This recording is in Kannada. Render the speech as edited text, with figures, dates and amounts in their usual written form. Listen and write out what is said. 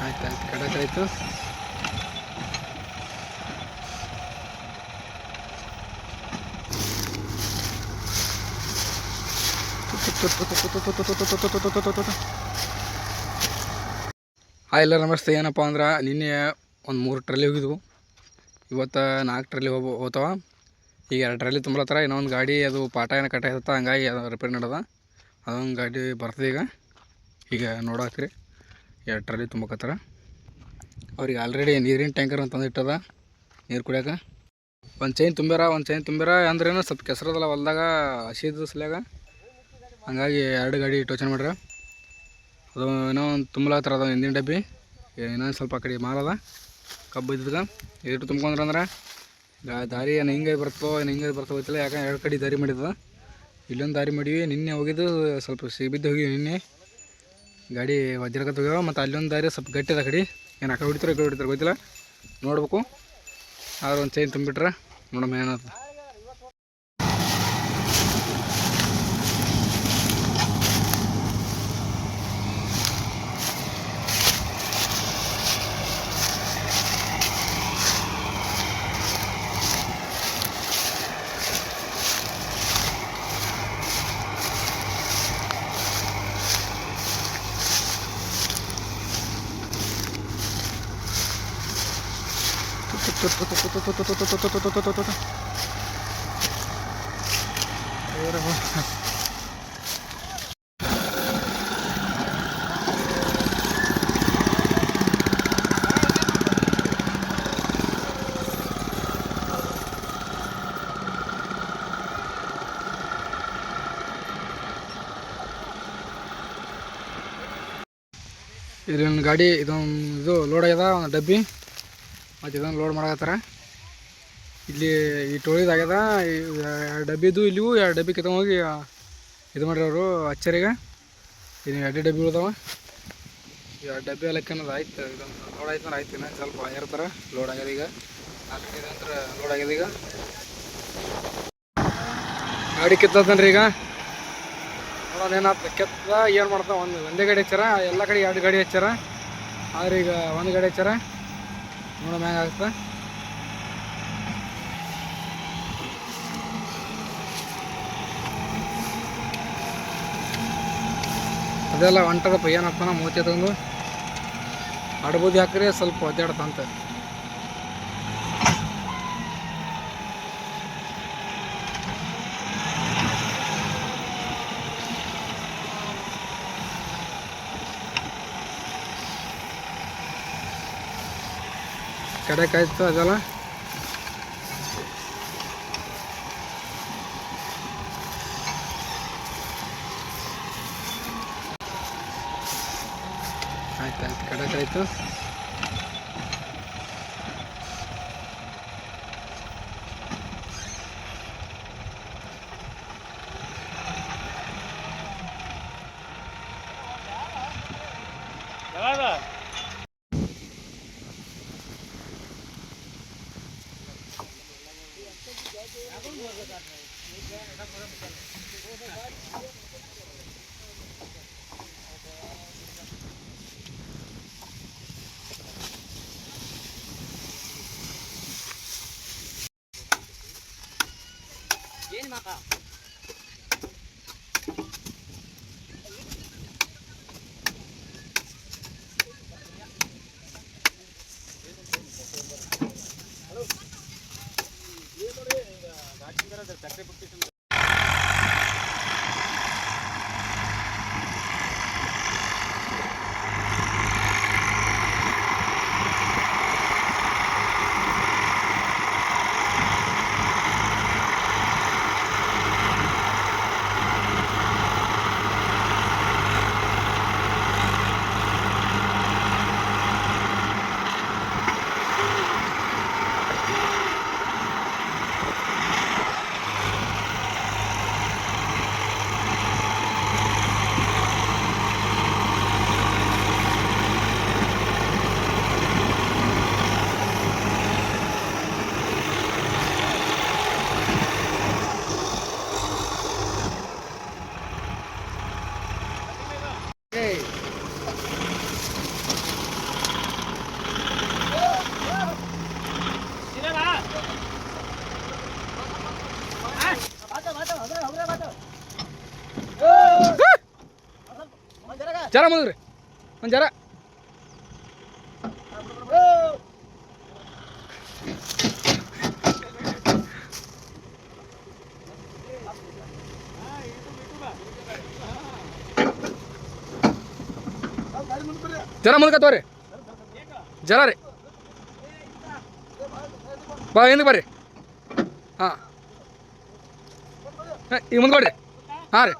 ಆಯ್ತು ಆಯ್ತು ಕಡಕಾಯ್ತು. ಎಲ್ಲ ನಮಸ್ತೆ. ಏನಪ್ಪ ಅಂದ್ರೆ ನಿನ್ನೆ ಒಂದು 3 ಟ್ರಾಲಿ ಹೋಗಿದ್ವು, ಇವತ್ತು 4 ಟ್ರಾಲಿ ಹೋಗ್ತಾವ. ಈಗ 2 ಟ್ರಾಲಿ ತುಂಬಲತ್ತಾರ. ಇನ್ನೊಂದು ಗಾಡಿ ಅದು ಪಾಠ ಏನೋ ಕಟ್ಟಾಯ್ತ, ಹಂಗಾಗಿ ಅದು ರಿಪೇರ್ ನಡೆದ. ಅದೊಂದು ಗಾಡಿ ಬರ್ತದೆ ಈಗ ನೋಡಾಕ್ರಿ. 2 ಟ್ರಾಲಿ ತುಂಬಕತ್ತಾರ. ಅವ್ರಿಗೆ ಆಲ್ರೆಡಿ ನೀರಿನ ಟ್ಯಾಂಕರ್ ಅಂತ ತಂದಿಟ್ಟದ ನೀರು ಕುಡಿಯೋಕೆ. ಒಂದು ಚೈನ್ ತುಂಬ್ಯಾರ ಅಂದ್ರೇನು ಸ್ವಲ್ಪ ಕೆಸರದಲ್ಲ ಹೊಲ್ದಾಗ ಹಸಿದ ಸಲ್ಯಾಗ, ಹಂಗಾಗಿ 2 ಗಾಡಿ ಟೋಚನ್ ಮಾಡ್ರ. ಅದು ಏನೋ ಒಂದು ತುಂಬಲಾತ್ತಾರ, ಅದು ಹಿಂದಿನ ಡಬ್ಬಿ. ಇನ್ನೊಂದು ಸ್ವಲ್ಪ ಆ ಕಡೆ ಮಾಲದ ಕಬ್ಬು ಇದ್ದದ ಎಷ್ಟು ತುಂಬ್ಕೊಂಡ್ರಂದ್ರೆ ದಾರಿ ಏನು ಹಿಂಗೆ ಬರ್ತೋ ಗೊತ್ತಿಲ್ಲ. ಯಾಕಂದ್ರೆ 2 ಕಡೆ ದಾರಿ ಮಾಡಿದ. ಇಲ್ಲೊಂದು ದಾರಿ ಮಾಡೀವಿ. ನಿನ್ನೆ ಹೋಗಿದ್ದು ಸ್ವಲ್ಪ ಸಿಬಿದ್ದು ಹೋಗಿವಿ. ನಿನ್ನೆ ಗಾಡಿ ವಜ್ರಕತ್ ಹೋಗ್ಯಾವ. ಮತ್ತು ಅಲ್ಲೊಂದು ದಾರಿ ಸ್ವಲ್ಪ ಗಟ್ಟಿದ ಕಡೆ. ಏನು ಆ ಕಡೆ ಹೊಡಿತಾರೆ ಗೊತ್ತಿಲ್ಲ, ನೋಡ್ಬೇಕು. ಆದ್ರೆ ಒಂದು ಚೈನ್ ತುಂಬಿಟ್ರೆ ನೋಡಮ್ಮ ಏನಾಯ್ತು. ಇದೊಂದು ಗಾಡಿ ಇದು ಲೋಡ್ ಆಗ್ಯದ, ಒಂದು ಡಬ್ಬಿ. ಮತ್ತು ಇದೊಂದು ಲೋಡ್ ಮಾಡಕತ್ತಾರ. ಇಲ್ಲಿ ಈ ಟೋಳಿದಾಗ್ಯದ 2 ಡಬ್ಬಿದು. ಇಲ್ಲಿವು 2 ಡಬ್ಬಿ ಕಿತ್ಕೊಂಡೋಗಿ ಇದು ಮಾಡಿರೋರು ಅಚ್ಚರಿಗೆ. ಇನ್ನು 2 ಡಬ್ಬಿ ಉಳ್ದಾವ. 2 ಡಬ್ಬಿ ಎಲ್ಲಕ್ಕೆ ಅನ್ನೋದು ಆಯ್ತು. ಇದೊಂದು ಲೋಡ್ ಆಯ್ತು ಅಂದ್ರೆ ಆಯ್ತು. ಇನ್ನೊಂದು ಸ್ವಲ್ಪ ಇರ್ತಾರೆ. ಲೋಡ್ ಆಗ್ಯದ ಈಗ 4 ಅಂದ್ರೆ ಲೋಡ್ ಆಗ್ಯದ. ಈಗ ಗಾಡಿ ಕಿತ್ತದನ್ರಿ. ಈಗ ನೋಡೋದು ಏನಾಗ್ತದೆ. ಕೆತ್ತದ ಏನು ಮಾಡ್ತಾವೆ. ಒಂದೇ ಗಾಡಿ ಹಚ್ಚಾರ, ಎಲ್ಲ ಕಡೆ 2 ಗಾಡಿ ಹಚ್ಚಾರ. ಆದ್ರೆ ಈಗ 1 ಗಾಡಿ ಹಚ್ಚಾರ. ನೋಡೋಣ ಹೆಂಗಾಗ್ತದೆ. ಅದೆಲ್ಲ ಹೊಂಟದಪ್ಪ. ಏನಾಗ್ತಾನ ಮೂತಿ ತಂದು ಆಡ್ಬೋದು. ಹಾಕ್ರಿ ಸ್ವಲ್ಪ ಒದ್ದಾಡ್ತಂತ. ಕಡೆಕಾಯ್ತು ಅದೆಲ್ಲ. ಆಯ್ತು ಕಡೆಕಾಯ್ತು. ಏನು ಮಾತಾ ಜರ ಮುಂದ್ರಿ ಒಂದು ಜರ ಜರ ಮುಂದ್ಕ ತೋರಿ ಜರ ರೀ ಬಾ ಹಿಂದಕ್ಕೆ ಬರ್ರಿ ಹಾಂ ಈಗ ಮುಂದ್ಕೊಡ್ರಿ ಹಾಂ ರೀ